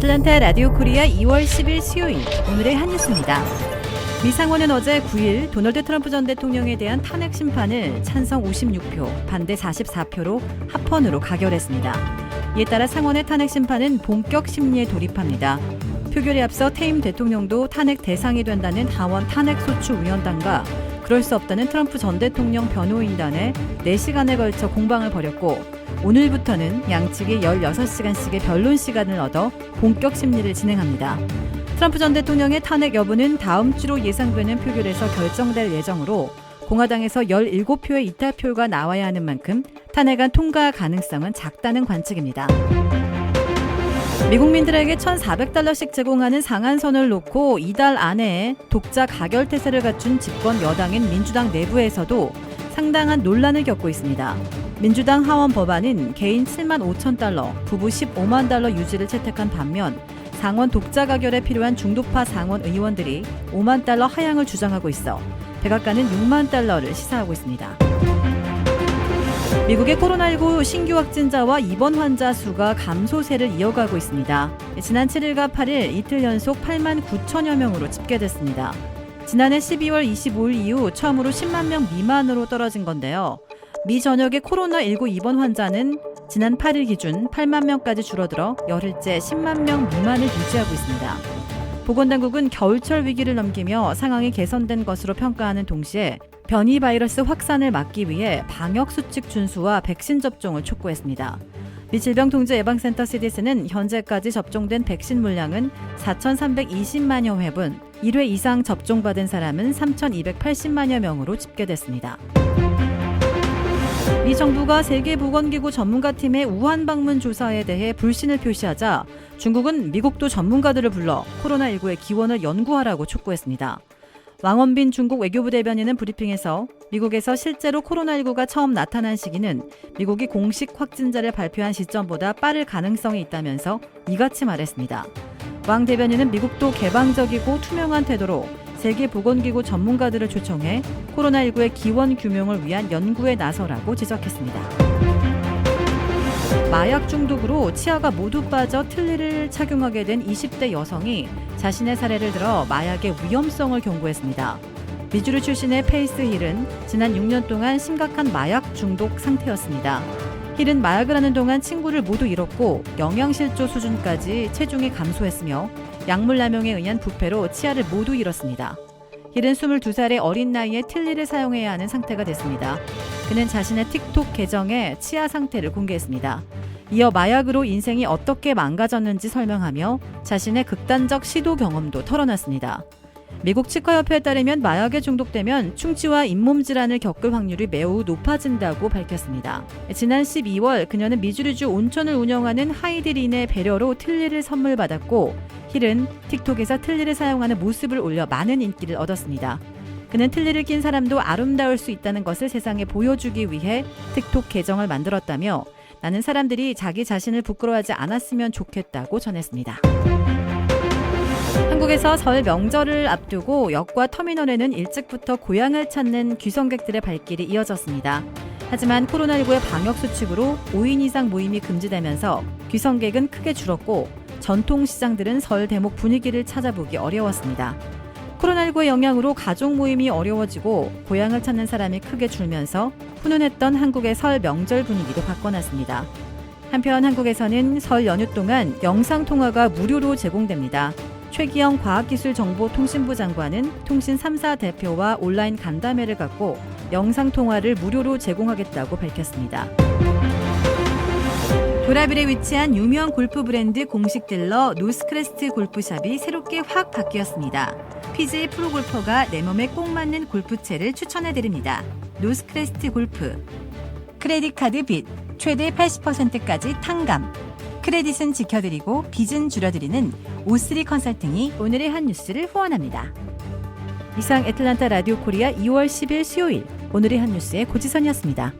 애틀랜타 라디오 코리아 2월 10일 수요일 오늘의 한 뉴스입니다. 미 상원은 어제 9일 도널드 트럼프 전 대통령에 대한 탄핵 심판을 찬성 56표, 반대 44표로 합헌으로 가결했습니다. 이에 따라 상원의 탄핵 심판은 본격 심리에 돌입합니다. 표결에 앞서 퇴임 대통령도 탄핵 대상이 된다는 하원 탄핵소추위원단과 그럴 수 없다는 트럼프 전 대통령 변호인단에 4시간에 걸쳐 공방을 벌였고 오늘부터는 양측이 16시간씩의 변론 시간을 얻어 본격 심리를 진행합니다. 트럼프 전 대통령의 탄핵 여부는 다음 주로 예상되는 표결에서 결정될 예정으로 공화당에서 17표의 이탈표가 나와야 하는 만큼 탄핵안 통과 가능성은 작다는 관측입니다. 미국민들에게 $1,400씩 제공하는 상한선을 놓고 이달 안에 독자 가결 태세를 갖춘 집권 여당인 민주당 내부에서도 상당한 논란을 겪고 있습니다. 민주당 하원 법안은 개인 $75,000, 부부 $150,000 유지를 채택한 반면 상원 독자 가결에 필요한 중도파 상원 의원들이 $50,000 하향을 주장하고 있어 백악관은 $60,000를 시사하고 있습니다. 미국의 코로나19 신규 확진자와 입원 환자 수가 감소세를 이어가고 있습니다. 지난 7일과 8일 이틀 연속 89,000여 명으로 집계됐습니다. 지난해 12월 25일 이후 처음으로 10만 명 미만으로 떨어진 건데요. 미 전역의 코로나19 입원 환자는 지난 8일 기준 8만 명까지 줄어들어 열흘째 10만 명 미만을 유지하고 있습니다. 보건당국은 겨울철 위기를 넘기며 상황이 개선된 것으로 평가하는 동시에 변이 바이러스 확산을 막기 위해 방역수칙 준수와 백신 접종을 촉구했습니다. 미 질병통제예방센터 CDC는 현재까지 접종된 백신 물량은 4,320만여 회분, 1회 이상 접종받은 사람은 3,280만여 명으로 집계됐습니다. 미 정부가 세계보건기구 전문가팀의 우한 방문 조사에 대해 불신을 표시하자 중국은 미국도 전문가들을 불러 코로나19의 기원을 연구하라고 촉구했습니다. 왕원빈 중국 외교부 대변인은 브리핑에서 미국에서 실제로 코로나19가 처음 나타난 시기는 미국이 공식 확진자를 발표한 시점보다 빠를 가능성이 있다면서 이같이 말했습니다. 왕 대변인은 미국도 개방적이고 투명한 태도로 세계보건기구 전문가들을 초청해 코로나19의 기원 규명을 위한 연구에 나서라고 지적했습니다. 마약 중독으로 치아가 모두 빠져 틀니를 착용하게 된 20대 여성이 자신의 사례를 들어 마약의 위험성을 경고했습니다. 미주리 출신의 페이스 힐은 지난 6년 동안 심각한 마약 중독 상태였습니다. 힐은 마약을 하는 동안 친구를 모두 잃었고 영양실조 수준까지 체중이 감소했으며 약물 남용에 의한 부패로 치아를 모두 잃었습니다. 힐은 22살의 어린 나이에 틀니를 사용해야 하는 상태가 됐습니다. 그는 자신의 틱톡 계정에 치아 상태를 공개했습니다. 이어 마약으로 인생이 어떻게 망가졌는지 설명하며 자신의 극단적 시도 경험도 털어놨습니다. 미국 치과협회에 따르면 마약에 중독되면 충치와 잇몸 질환을 겪을 확률이 매우 높아진다고 밝혔습니다. 지난 12월 그녀는 미주리주 온천을 운영하는 하이디린의 배려로 틀니를 선물 받았고 힐은 틱톡에서 틀니를 사용하는 모습을 올려 많은 인기를 얻었습니다. 그는 틀니를 낀 사람도 아름다울 수 있다는 것을 세상에 보여주기 위해 틱톡 계정을 만들었다며 나는 사람들이 자기 자신을 부끄러워하지 않았으면 좋겠다고 전했습니다. 한국에서 설 명절을 앞두고 역과 터미널에는 일찍부터 고향을 찾는 귀성객들의 발길이 이어졌습니다. 하지만 코로나19의 방역수칙으로 5인 이상 모임이 금지되면서 귀성객은 크게 줄었고 전통시장들은 설 대목 분위기를 찾아보기 어려웠습니다. 코로나19의 영향으로 가족 모임이 어려워지고 고향을 찾는 사람이 크게 줄면서 훈훈했던 한국의 설 명절 분위기도 바꿔놨습니다. 한편 한국에서는 설 연휴 동안 영상통화가 무료로 제공됩니다. 최기영 과학기술정보통신부 장관은 통신 3사 대표와 온라인 간담회를 갖고 영상통화를 무료로 제공하겠다고 밝혔습니다. 도라빌에 위치한 유명 골프 브랜드 공식 딜러 노스크레스트 골프샵이 새롭게 확 바뀌었습니다. PGA 프로골퍼가 내 몸에 꼭 맞는 골프채를 추천해드립니다. 노스크레스트 골프. 크레딧 카드 빚 최대 80%까지 탕감. 크레딧은 지켜드리고 빚은 줄여드리는 O3 컨설팅이 오늘의 한 뉴스를 후원합니다. 이상 애틀랜타 라디오 코리아 2월 10일 수요일 오늘의 한 뉴스의 고지선이었습니다.